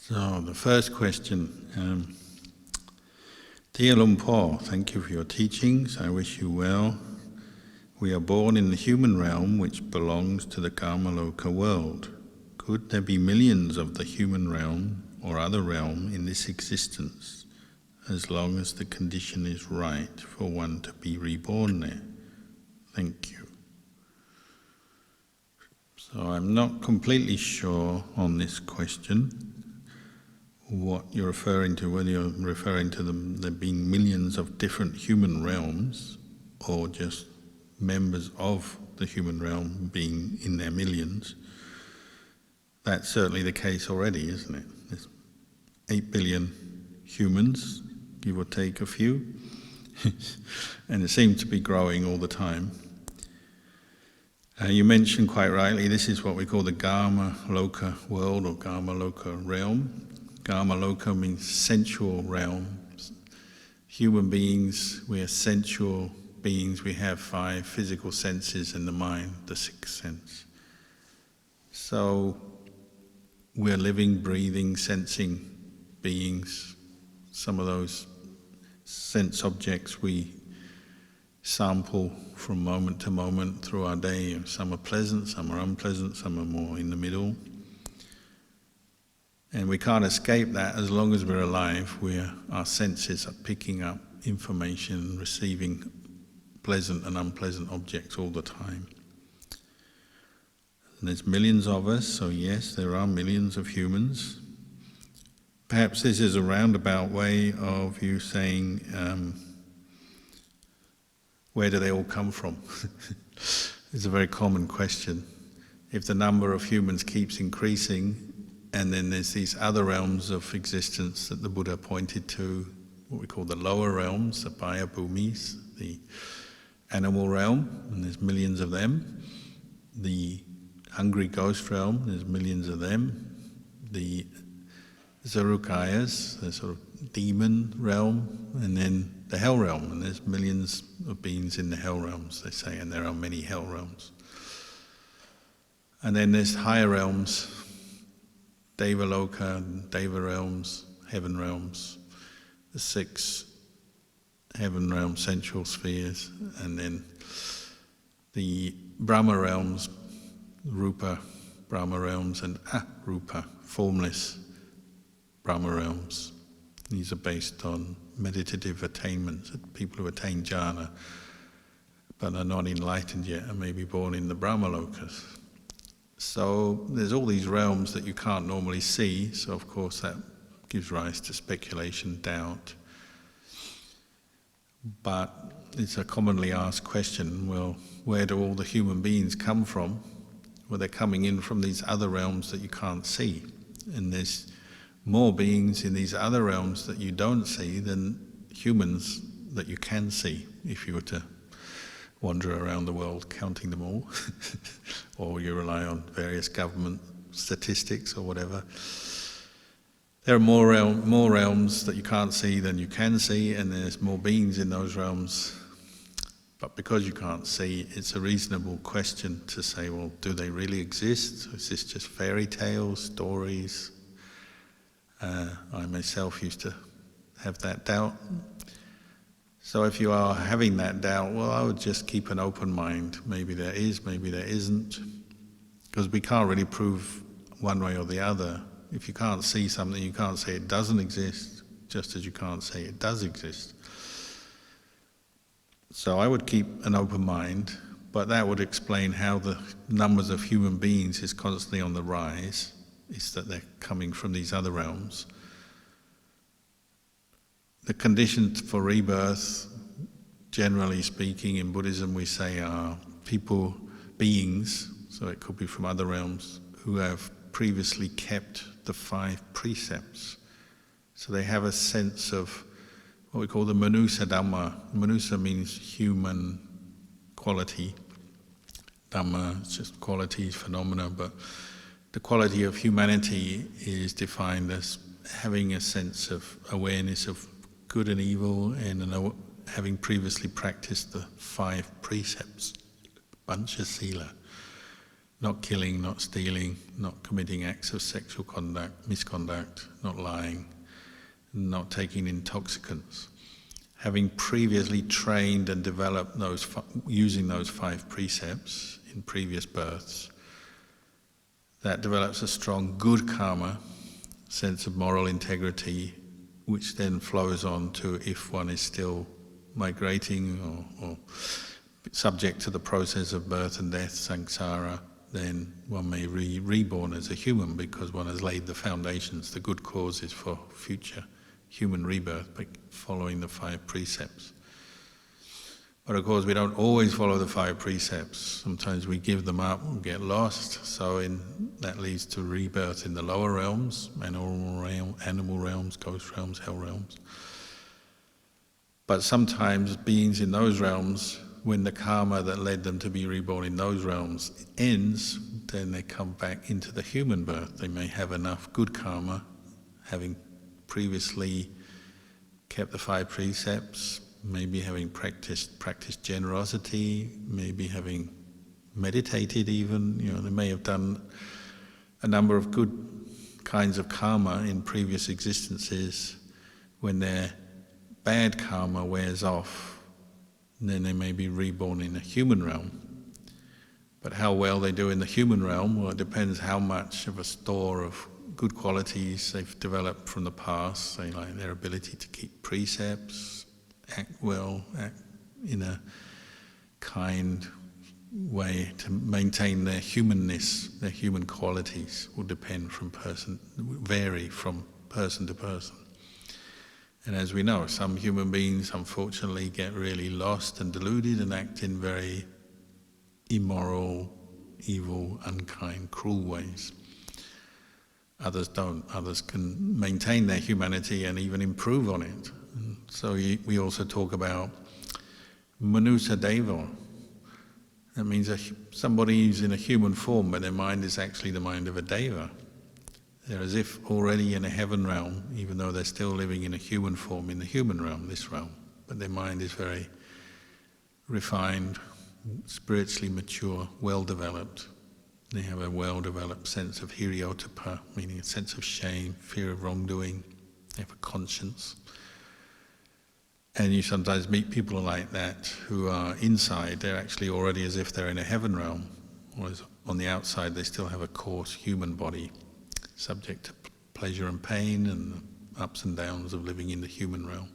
So the first question, Dear Luang Por, thank you for your teachings. I wish you well. We are born in the human realm, which belongs to the Kamaloka world. Could there be millions of the human realm or other realm in this existence, as long as the condition is right for one to be reborn there? Thank you. So I'm not completely sure on this question what you're referring to, whether you're referring to there being millions of different human realms or just members of the human realm being in their millions. That's certainly the case already, isn't it? There's 8 billion humans, give or take a few, and it seems to be growing all the time. You mentioned quite rightly, this is what we call the Kamaloka world or Kamaloka realm. Kamaloka means sensual realm. Human beings, we are sensual beings. We have 5 physical senses in the mind, the 6th sense. So we're living, breathing, sensing beings. Some of those sense objects we sample from moment to moment through our day. Some are pleasant, some are unpleasant, some are more in the middle. And we can't escape that as long as we're alive. Our senses are picking up information, receiving pleasant and unpleasant objects all the time. And there's millions of us, so yes, there are millions of humans. Perhaps this is a roundabout way of you saying, where do they all come from? It's a very common question. If the number of humans keeps increasing, and then there's these other realms of existence that the Buddha pointed to, what we call the lower realms, the Bhaya Bhumis, the animal realm, and there's millions of them. The hungry ghost realm, there's millions of them. The Zarukayas, the sort of demon realm, and then the hell realm, and there's millions of beings in the hell realms, they say, and there are many hell realms. And then there's higher realms, Devaloka, Deva realms, heaven realms, the 6 heaven realms, sensual spheres, and then the Brahma realms, Rupa Brahma realms, and Arupa, formless Brahma realms. These are based on meditative attainments, people who attain jhana but are not enlightened yet and may be born in the Brahma lokas. So there's all these realms that you can't normally see, so of course that gives rise to speculation, doubt. But it's a commonly asked question, well, where do all the human beings come from? Well, they're coming in from these other realms that you can't see. And there's more beings in these other realms that you don't see than humans that you can see, if you were to wander around the world counting them all, or you rely on various government statistics or whatever. There are more realms that you can't see than you can see, and there's more beings in those realms. But because you can't see, it's a reasonable question to say, well, do they really exist? Is this just fairy tales, stories? I myself used to have that doubt. So if you are having that doubt, well, I would just keep an open mind. Maybe there is, maybe there isn't. Because we can't really prove one way or the other. If you can't see something, you can't say it doesn't exist, just as you can't say it does exist. So I would keep an open mind, but that would explain how the numbers of human beings is constantly on the rise, is that they're coming from these other realms. The conditions for rebirth, generally speaking, in Buddhism we say are people, beings, so it could be from other realms, who have previously kept the 5 precepts. So they have a sense of what we call the Manusa Dhamma. Manusa means human quality. Dhamma is just qualities, phenomena, but the quality of humanity is defined as having a sense of awareness of good and evil, and having previously practiced the 5 precepts, Pancha Sila. not killing, not stealing, not committing acts of sexual misconduct, not lying, not taking intoxicants. Having previously trained and developed using those 5 precepts in previous births, that develops a strong good karma, sense of moral integrity, which then flows on to if one is still migrating or subject to the process of birth and death, samsara, then one may be reborn as a human because one has laid the foundations, the good causes for future human rebirth by following the 5 precepts. But of course we don't always follow the 5 precepts. Sometimes we give them up and get lost, so that leads to rebirth in the lower realms, animal realms, ghost realms, hell realms. But sometimes beings in those realms, when the karma that led them to be reborn in those realms ends, then they come back into the human birth. They may have enough good karma, having previously kept the 5 precepts, maybe having practiced generosity, maybe having meditated even. They may have done a number of good kinds of karma in previous existences. When their bad karma wears off, then they may be reborn in a human realm. But how well they do in the human realm, well, it depends how much of a store of good qualities they've developed from the past, say like their ability to keep precepts, act well, act in a kind way to maintain their humanness, their human qualities will vary from person to person. And as we know, some human beings unfortunately get really lost and deluded and act in very immoral, evil, unkind, cruel ways. Others don't. Others can maintain their humanity and even improve on it. And so we also talk about manusa deva. That means somebody who's in a human form, but their mind is actually the mind of a deva. They're as if already in a heaven realm, even though they're still living in a human form in the human realm, this realm. But their mind is very refined, spiritually mature, well-developed. They have a well-developed sense of hiriotapa, meaning a sense of shame, fear of wrongdoing. They have a conscience. And you sometimes meet people like that who are inside, they're actually already as if they're in a heaven realm, whereas on the outside they still have a coarse human body, subject to pleasure and pain and the ups and downs of living in the human realm.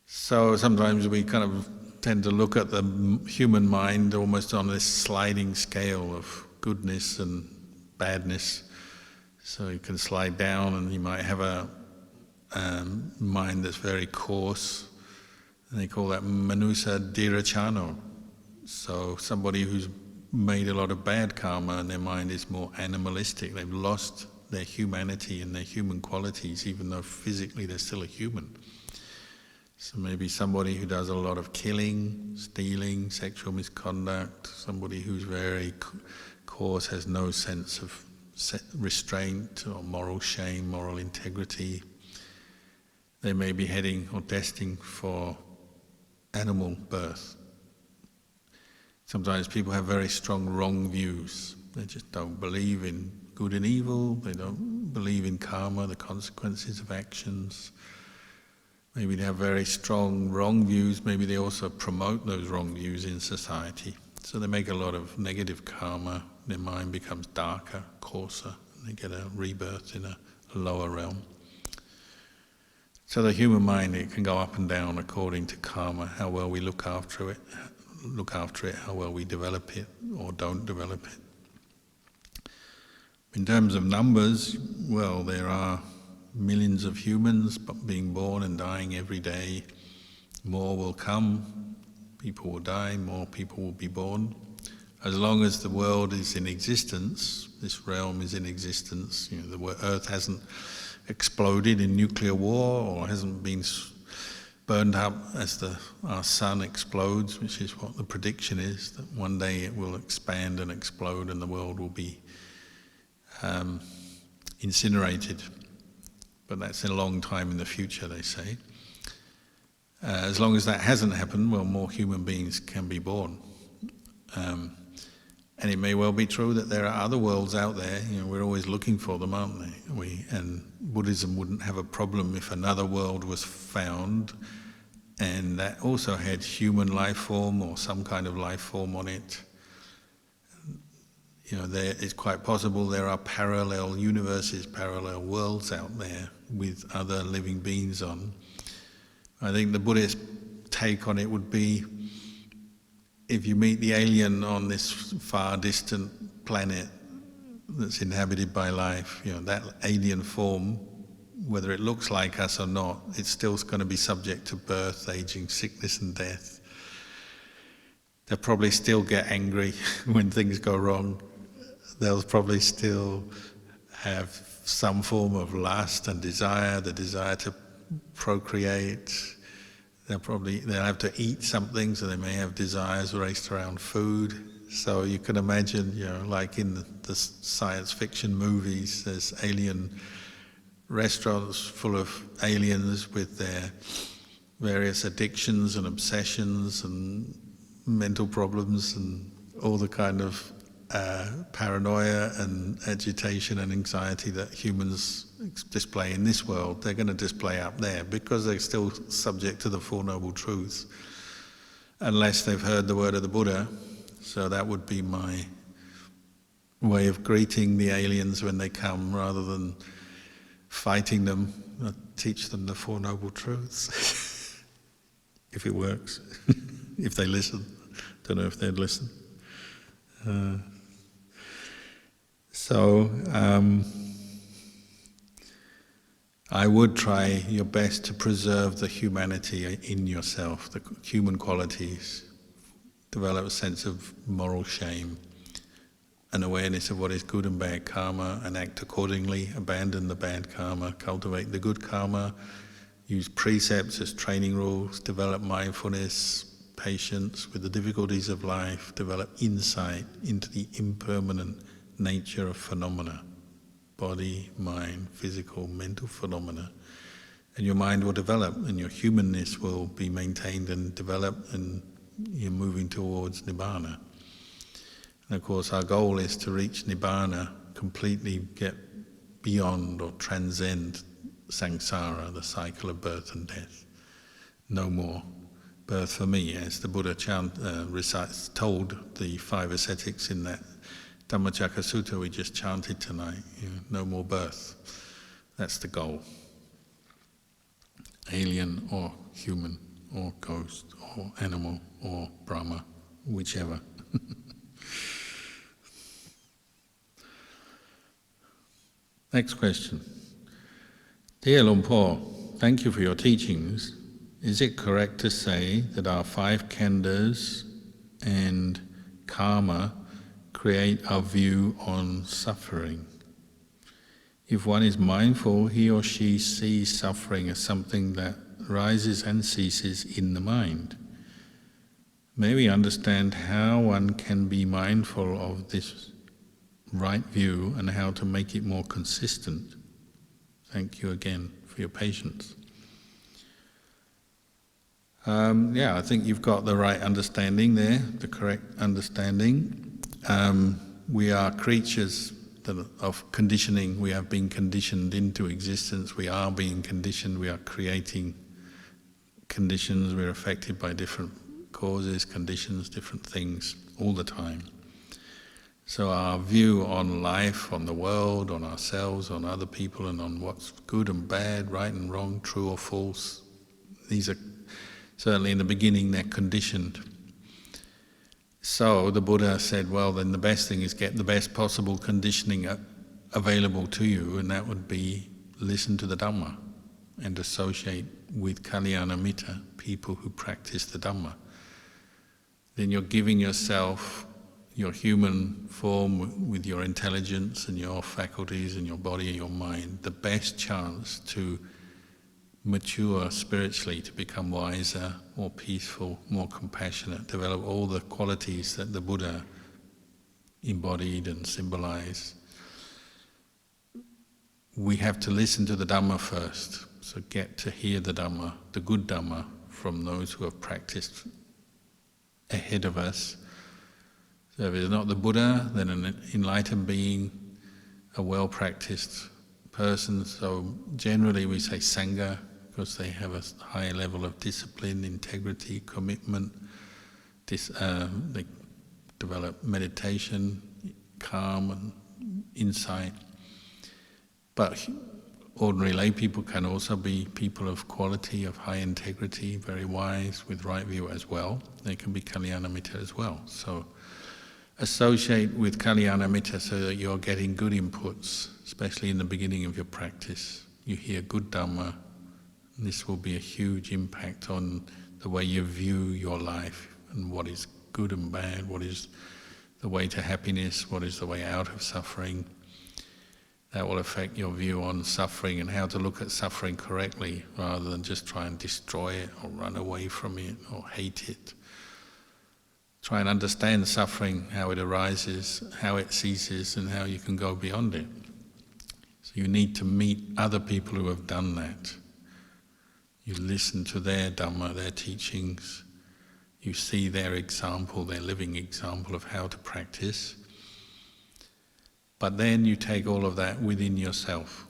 So sometimes we kind of tend to look at the human mind almost on this sliding scale of goodness and badness. So you can slide down and you might have a mind that's very coarse, and they call that manusa dirachano. So somebody who's made a lot of bad karma and their mind is more animalistic. They've lost their humanity and their human qualities, even though physically they're still a human. So maybe somebody who does a lot of killing, stealing, sexual misconduct, somebody who's very coarse, has no sense of restraint or moral shame, moral integrity. They may be heading or destined for animal birth. Sometimes people have very strong wrong views. They just don't believe in good and evil. They don't believe in karma, the consequences of actions. Maybe they have very strong wrong views. Maybe they also promote those wrong views in society. So they make a lot of negative karma. Their mind becomes darker, coarser, and they get a rebirth in a lower realm. So the human mind, it can go up and down according to karma, how well we look after it, how well we develop it or don't develop it. In terms of numbers, well, there are millions of humans being born and dying every day. More will come, people will die, more people will be born. As long as the world is in existence, this realm is in existence, the earth hasn't exploded in nuclear war or hasn't been burned up as our sun explodes, which is what the prediction is, that one day it will expand and explode and the world will be incinerated. But that's a long time in the future, they say. As long as that hasn't happened, well, more human beings can be born. And it may well be true that there are other worlds out there. We're always looking for them, aren't we? And Buddhism wouldn't have a problem if another world was found and that also had human life form or some kind of life form on it. It's quite possible there are parallel universes, parallel worlds out there with other living beings on. I think the Buddhist take on it would be, if you meet the alien on this far distant planet that's inhabited by life, that alien form, whether it looks like us or not, it's still going to be subject to birth, aging, sickness and death. They'll probably still get angry when things go wrong. They'll probably still have some form of lust and desire, the desire to procreate. They'll have to eat something, so they may have desires based around food. So you can imagine, like in the science fiction movies, there's alien restaurants full of aliens with their various addictions and obsessions and mental problems and all the kind of paranoia and agitation and anxiety that humans display in this world. They're going to display up there because they're still subject to the Four Noble Truths, unless they've heard the word of the Buddha. So that would be my way of greeting the aliens when they come, rather than fighting them. I'll teach them the Four Noble Truths. If it works. If they listen. Don't know if they'd listen. I would try your best to preserve the humanity in yourself, the human qualities, develop a sense of moral shame, an awareness of what is good and bad karma, and act accordingly, abandon the bad karma, cultivate the good karma, use precepts as training rules, develop mindfulness, patience with the difficulties of life, develop insight into the impermanent nature of phenomena, body, mind, physical, mental phenomena. And your mind will develop and your humanness will be maintained and developed, and you're moving towards Nibbana. And of course our goal is to reach Nibbana, completely get beyond or transcend samsara, the cycle of birth and death. No more birth for me, as the Buddha told the 5 ascetics in that Dhammacakka Sutta we just chanted tonight. No more birth. That's the goal. Alien or human or ghost or animal or Brahma, whichever. Next question. Dear Luang Por, thank you for your teachings. Is it correct to say that our 5 khandhas and karma create our view on suffering? If one is mindful, he or she sees suffering as something that rises and ceases in the mind. May we understand how one can be mindful of this right view and how to make it more consistent? Thank you again for your patience. I think you've got the right understanding there, the correct understanding. We are creatures of conditioning. We have been conditioned into existence. We are being conditioned. We are creating conditions. We're affected by different causes, conditions, different things all the time. So our view on life, on the world, on ourselves, on other people, and on what's good and bad, right and wrong, true or false, these are certainly in the beginning they're conditioned. So the Buddha said, well, then the best thing is get the best possible conditioning available to you, and that would be listen to the Dhamma and associate with Kalyana Mitta, people who practice the Dhamma. Then you're giving yourself, your human form with your intelligence and your faculties and your body and your mind, the best chance to mature spiritually, to become wiser, more peaceful, more compassionate, develop all the qualities that the Buddha embodied and symbolized. We have to listen to the Dhamma first, so get to hear the Dhamma, the good Dhamma, from those who have practiced ahead of us. So if it's not the Buddha, then an enlightened being, a well-practiced person. So generally we say Sangha, because they have a high level of discipline, integrity, commitment. They develop meditation, calm and insight. But ordinary lay people can also be people of quality, of high integrity, very wise, with right view as well. They can be Kalyana Mitta as well. So associate with Kalyana Mitta so that you're getting good inputs, especially in the beginning of your practice. You hear good Dhamma. This will be a huge impact on the way you view your life and what is good and bad, what is the way to happiness, what is the way out of suffering. That will affect your view on suffering and how to look at suffering correctly rather than just try and destroy it or run away from it or hate it. Try and understand suffering, how it arises, how it ceases, and how you can go beyond it. So you need to meet other people who have done that. You listen to their Dhamma, their teachings. You see their example, their living example of how to practice. But then you take all of that within yourself.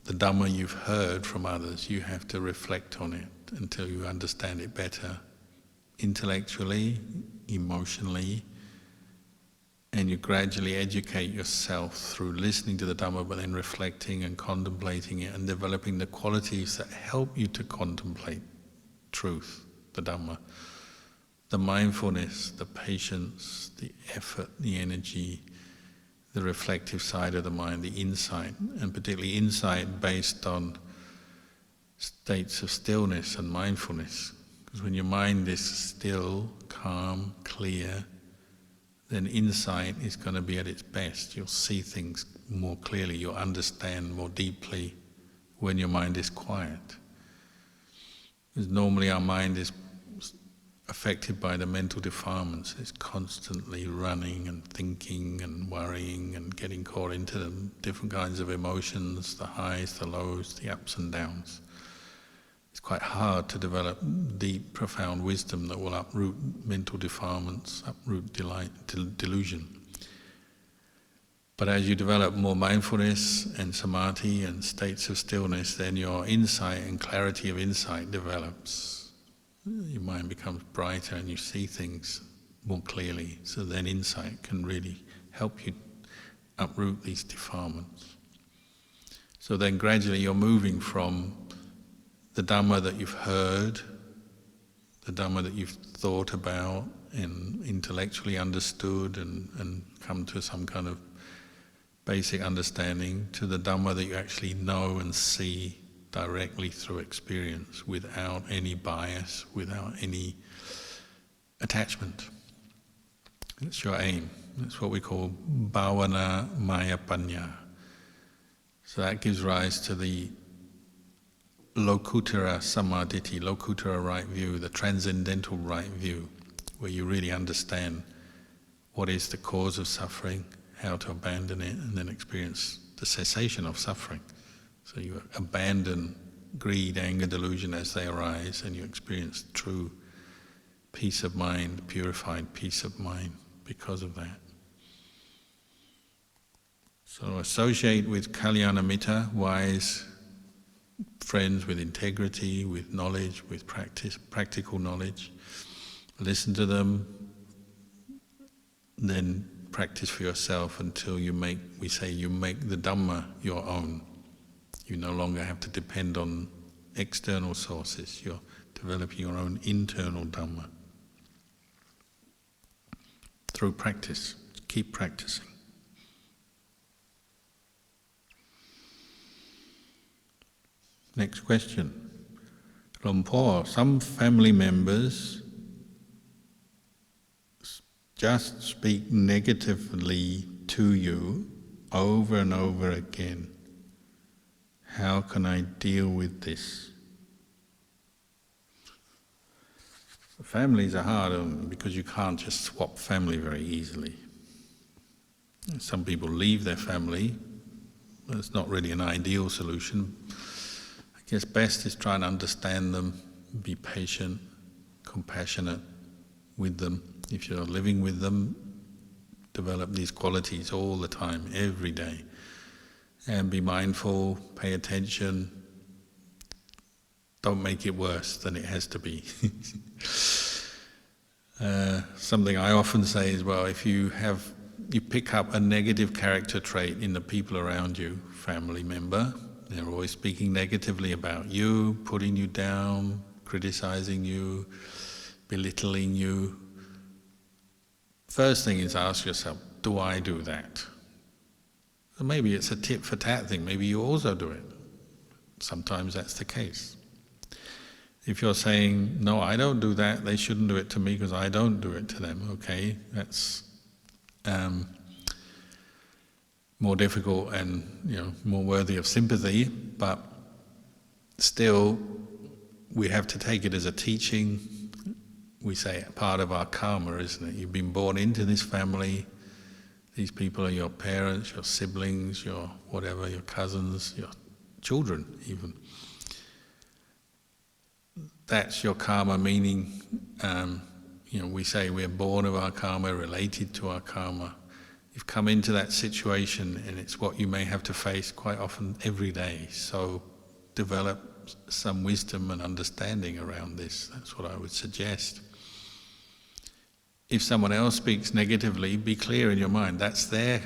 The Dhamma you've heard from others, you have to reflect on it until you understand it better, intellectually, emotionally, and you gradually educate yourself through listening to the Dhamma, but then reflecting and contemplating it and developing the qualities that help you to contemplate truth, the Dhamma. The mindfulness, the patience, the effort, the energy, the reflective side of the mind, the insight, and particularly insight based on states of stillness and mindfulness. Because when your mind is still, calm, clear, then insight is going to be at its best. You'll see things more clearly, you'll understand more deeply when your mind is quiet. Because normally our mind is affected by the mental defilements. It's constantly running and thinking and worrying and getting caught into the different kinds of emotions, the highs, the lows, the ups and downs. It's quite hard to develop deep, profound wisdom that will uproot mental defilements, uproot delusion. But as you develop more mindfulness and samadhi and states of stillness, then your insight and clarity of insight develops. Your mind becomes brighter and you see things more clearly. So then insight can really help you uproot these defilements. So then gradually you're moving from the Dhamma that you've heard, the Dhamma that you've thought about and intellectually understood and come to some kind of basic understanding, to the Dhamma that you actually know and see directly through experience, without any bias, without any attachment. That's your aim. That's what we call bhavana maya panya. So that gives rise to the lokutara samadhi, lokutara right view, the transcendental right view, where you really understand what is the cause of suffering, how to abandon it, and then experience the cessation of suffering. So you abandon greed, anger, delusion as they arise, and you experience true peace of mind, purified peace of mind because of that. So associate with Kalyana Mitta, wise friends with integrity, with knowledge, with practice, practical knowledge. Listen to them, then practice for yourself until you make the Dhamma your own. You no longer have to depend on external sources. You're developing your own internal Dhamma through practice. Keep practicing. Next question. Lumpur, some family members just speak negatively to you over and over again. How can I deal with this? Families are hard because you can't just swap family very easily. Some people leave their family. It's not really an ideal solution. I guess best is try and understand them, be patient, compassionate with them. If you're living with them, develop these qualities all the time, every day. And be mindful, pay attention. Don't make it worse than it has to be. Something I often say is, well, if you pick up a negative character trait in the people around you, family member, they're always speaking negatively about you, putting you down, criticizing you, belittling you. First thing is ask yourself, do I do that? So maybe it's a tit for tat thing, maybe you also do it. Sometimes that's the case. If you're saying, no, I don't do that, they shouldn't do it to me because I don't do it to them, okay, that's more difficult and more worthy of sympathy, but still we have to take it as a teaching. We say part of our karma, isn't it? You've been born into this family. These people are your parents, your siblings, your whatever, your cousins, your children even. That's your karma, meaning, we say we're born of our karma, related to our karma. You've come into that situation and it's what you may have to face quite often every day. So develop some wisdom and understanding around this. That's what I would suggest. If someone else speaks negatively, be clear in your mind. That's their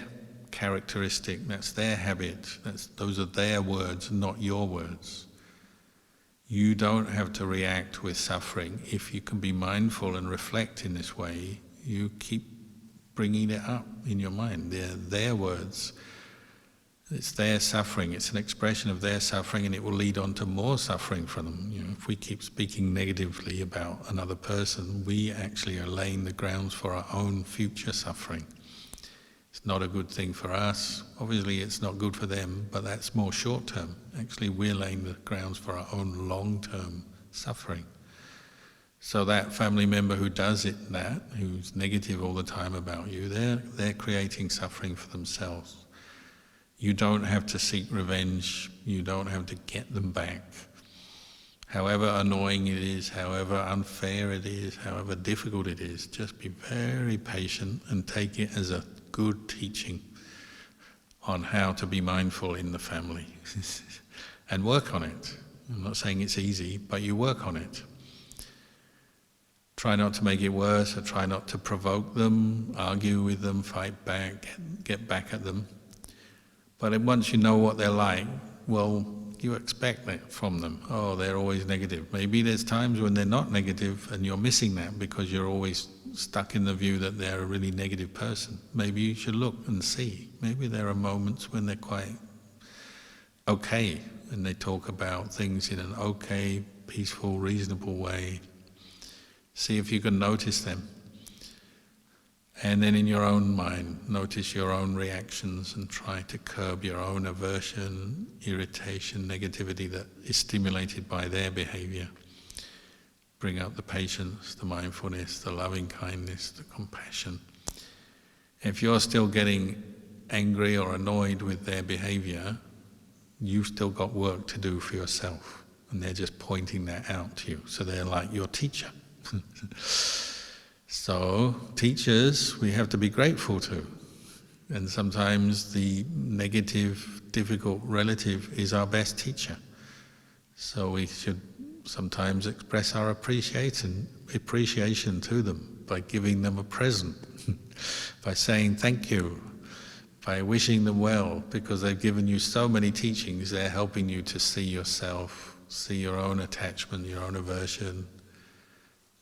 characteristic, that's their habit, those are their words, not your words. You don't have to react with suffering. If you can be mindful and reflect in this way, you keep bringing it up in your mind. They're their words. It's their suffering. It's an expression of their suffering, and it will lead on to more suffering for them. If we keep speaking negatively about another person, we actually are laying the grounds for our own future suffering. It's not a good thing for us. Obviously, it's not good for them, but that's more short-term. Actually, we're laying the grounds for our own long-term suffering. So that family member who does who's negative all the time about you, they're creating suffering for themselves. You don't have to seek revenge. You don't have to get them back. However annoying it is, however unfair it is, however difficult it is, just be very patient and take it as a good teaching on how to be mindful in the family and work on it. I'm not saying it's easy, but you work on it. Try not to make it worse, or try not to provoke them, argue with them, fight back, get back at them. But once you know what they're like, well, you expect that from them. Oh, they're always negative. Maybe there's times when they're not negative and you're missing that because you're always stuck in the view that they're a really negative person. Maybe you should look and see. Maybe there are moments when they're quite okay and they talk about things in an okay, peaceful, reasonable way. See if you can notice them. And then in your own mind, notice your own reactions and try to curb your own aversion, irritation, negativity that is stimulated by their behavior. Bring up the patience, the mindfulness, the loving kindness, the compassion. If you're still getting angry or annoyed with their behavior, you've still got work to do for yourself. And they're just pointing that out to you. So they're like your teacher. So, teachers, we have to be grateful to. And sometimes the negative, difficult relative is our best teacher. So we should sometimes express our appreciation to them by giving them a present, by saying thank you, by wishing them well, because they've given you so many teachings. They're helping you to see yourself, see your own attachment, your own aversion.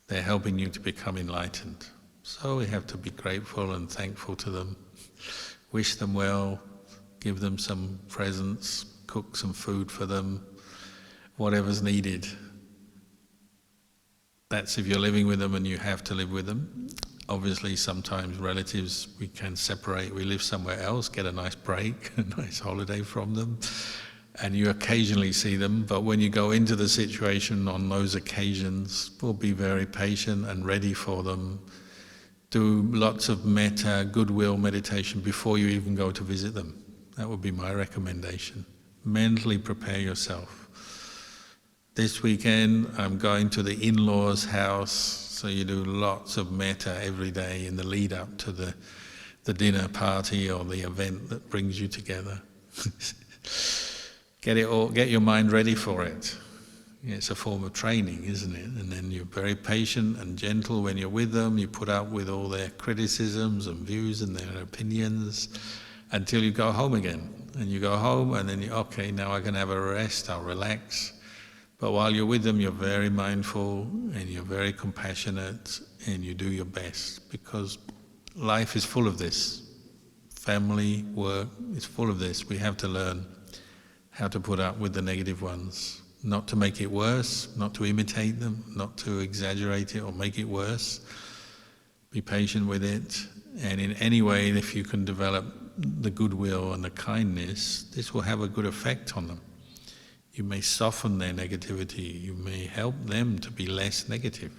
They're helping you to become enlightened. So we have to be grateful and thankful to them, wish them well, give them some presents, cook some food for them, whatever's needed. That's if you're living with them and you have to live with them. Obviously, sometimes relatives, we can separate, we live somewhere else, get a nice break, a nice holiday from them, and you occasionally see them, but when you go into the situation on those occasions, we'll be very patient and ready for them. Do lots of metta, goodwill meditation before you even go to visit them. That would be my recommendation. Mentally prepare yourself. This weekend, I'm going to the in-laws' house, so you do lots of metta every day in the lead up to the the dinner party or the event that brings you together. Get your mind ready for it. It's a form of training, isn't it? And then you're very patient and gentle when you're with them. You put up with all their criticisms and views and their opinions until you go home again. And you go home and then okay, now I can have a rest, I'll relax. But while you're with them, you're very mindful and you're very compassionate and you do your best, because life is full of this. Family, work, is full of this. We have to learn how to put up with the negative ones. Not to make it worse, not to imitate them, not to exaggerate it or make it worse. Be patient with it, and in any way, if you can develop the goodwill and the kindness, this will have a good effect on them. You may soften their negativity, you may help them to be less negative.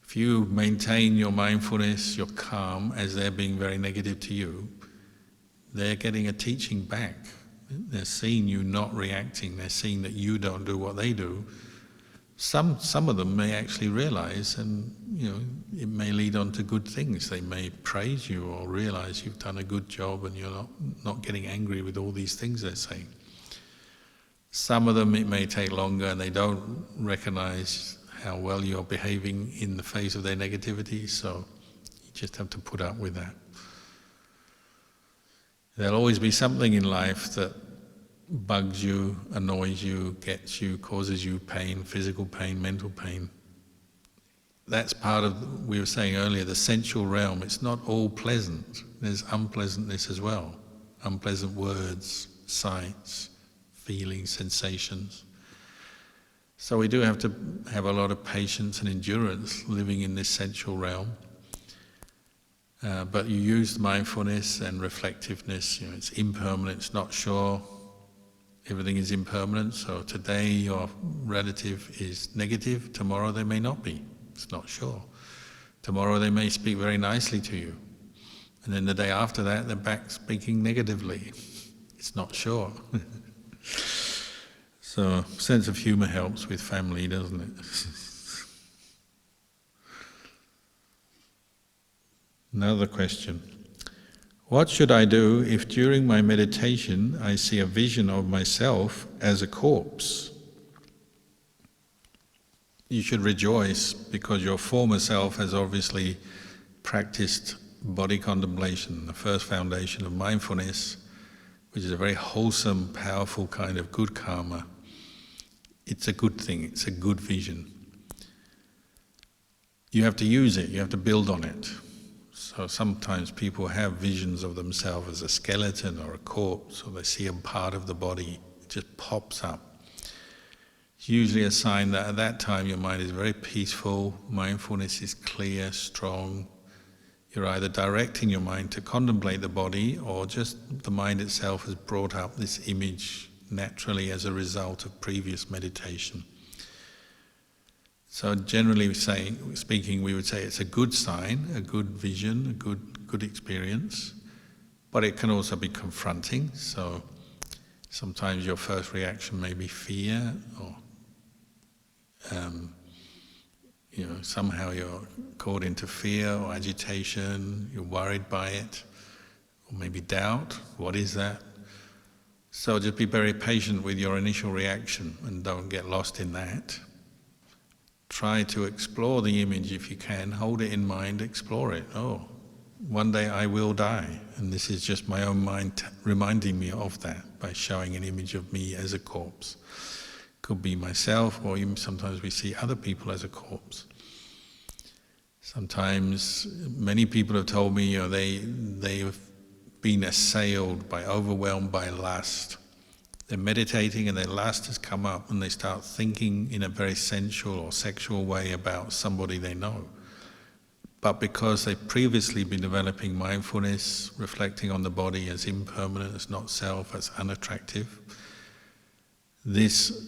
If you maintain your mindfulness, your calm, as they're being very negative to you, they're getting a teaching back. They're seeing you not reacting, they're seeing that you don't do what they do. Some of them may actually realize, and it may lead on to good things. They may praise you or realize you've done a good job and you're not getting angry with all these things they're saying. Some of them it may take longer and they don't recognize how well you're behaving in the face of their negativity, so you just have to put up with that. There'll always be something in life that bugs you, annoys you, gets you, causes you pain, physical pain, mental pain. That's part of, we were saying earlier, the sensual realm. It's not all pleasant. There's unpleasantness as well. Unpleasant words, sights, feelings, sensations. So we do have to have a lot of patience and endurance living in this sensual realm. But you use mindfulness and reflectiveness. It's impermanent, it's not sure. Everything is impermanent, so today your relative is negative, tomorrow they may not be. It's not sure. Tomorrow they may speak very nicely to you. And then the day after that, they're back speaking negatively. It's not sure. So, sense of humor helps with family, doesn't it? Another question. What should I do if during my meditation I see a vision of myself as a corpse? You should rejoice, because your former self has obviously practiced body contemplation, the first foundation of mindfulness, which is a very wholesome, powerful kind of good karma. It's a good thing, it's a good vision. You have to use it, you have to build on it. So sometimes people have visions of themselves as a skeleton or a corpse, or they see a part of the body, it just pops up. It's usually a sign that at that time your mind is very peaceful, mindfulness is clear, strong. You're either directing your mind to contemplate the body, or just the mind itself has brought up this image naturally as a result of previous meditation. So generally speaking, we would say it's a good sign, a good vision, a good experience, but it can also be confronting. So sometimes your first reaction may be fear, or somehow you're caught into fear or agitation, you're worried by it, or maybe doubt, what is that? So just be very patient with your initial reaction and don't get lost in that. Try to explore the image if you can, hold it in mind, explore it. Oh, one day I will die, and this is just my own mind reminding me of that by showing an image of me as a corpse. Could be myself, or even sometimes we see other people as a corpse. Sometimes many people have told me they've been assailed by, overwhelmed by lust. They're meditating and their lust has come up and they start thinking in a very sensual or sexual way about somebody they know. But because they've previously been developing mindfulness, reflecting on the body as impermanent, as not self, as unattractive, this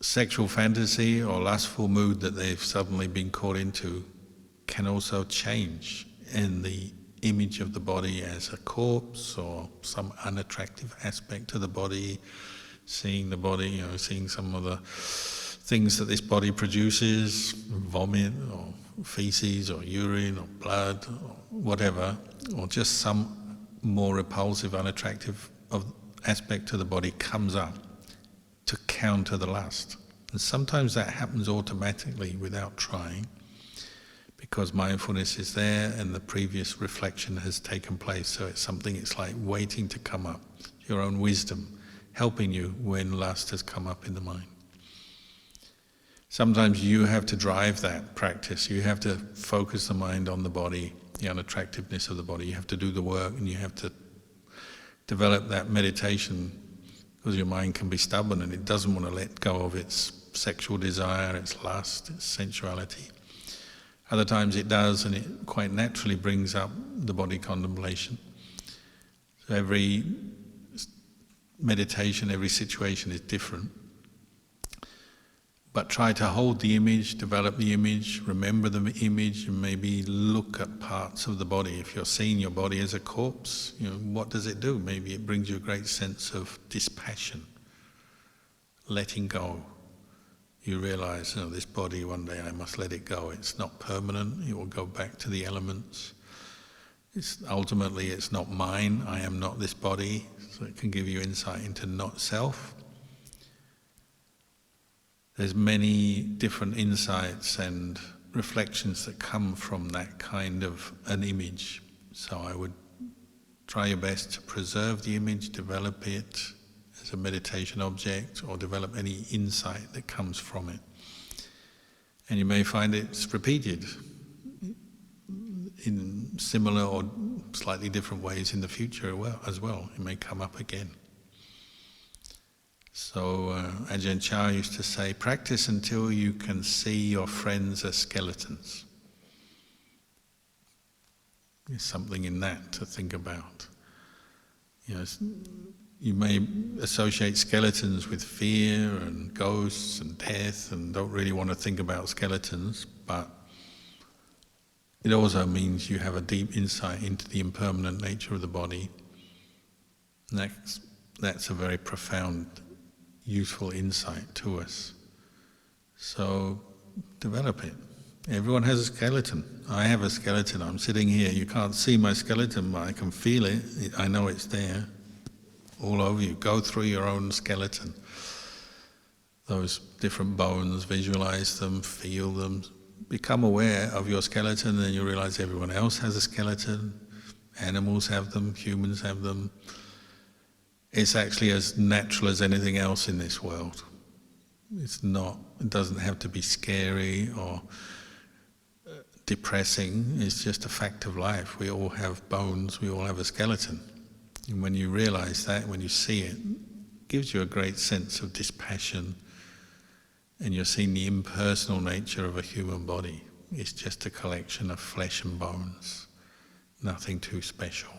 sexual fantasy or lustful mood that they've suddenly been caught into can also change, and the image of the body as a corpse or some unattractive aspect to the body, seeing the body, seeing some of the things that this body produces, vomit or feces or urine or blood or whatever, or just some more repulsive, unattractive aspect to the body comes up to counter the lust. And sometimes that happens automatically without trying, because mindfulness is there and the previous reflection has taken place. So it's like waiting to come up, your own wisdom helping you when lust has come up in the mind. Sometimes you have to drive that practice. You have to focus the mind on the body, the unattractiveness of the body. You have to do the work, and you have to develop that meditation, because your mind can be stubborn and it doesn't want to let go of its sexual desire, its lust, its sensuality. Other times it does, and it quite naturally brings up the body contemplation. So every meditation, every situation is different. But try to hold the image, develop the image, remember the image, and maybe look at parts of the body. If you're seeing your body as a corpse, what does it do? Maybe it brings you a great sense of dispassion, letting go. You realize, this body, one day I must let it go. It's not permanent, it will go back to the elements. Ultimately, it's not mine, I am not this body. So it can give you insight into not self. There's many different insights and reflections that come from that kind of an image. So I would try your best to preserve the image, develop it as a meditation object, or develop any insight that comes from it. And you may find it's repeated in similar or slightly different ways in the future as well. It may come up again. So Ajahn Chah used to say, practice until you can see your friends as skeletons. There's something in that to think about. You may associate skeletons with fear and ghosts and death and don't really want to think about skeletons, but it also means you have a deep insight into the impermanent nature of the body. And that's a very profound, useful insight to us. So develop it. Everyone has a skeleton. I have a skeleton. I'm sitting here. You can't see my skeleton, but I can feel it. I know it's there. All over you. Go through your own skeleton. Those different bones, visualize them, feel them. Become aware of your skeleton, and then you realize everyone else has a skeleton. Animals have them, humans have them. It's actually as natural as anything else in this world. It doesn't have to be scary or depressing. It's just a fact of life. We all have bones, we all have a skeleton. And when you realize that, when you see it, it gives you a great sense of dispassion, and you're seeing the impersonal nature of a human body. It's just a collection of flesh and bones, nothing too special.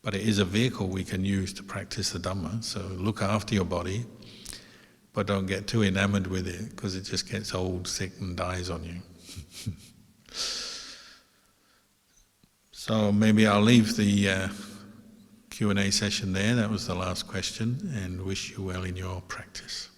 But it is a vehicle we can use to practice the Dhamma, so look after your body, but don't get too enamored with it, because it just gets old, sick and dies on you. So maybe I'll leave the Q&A session there. That was the last question, and wish you well in your practice.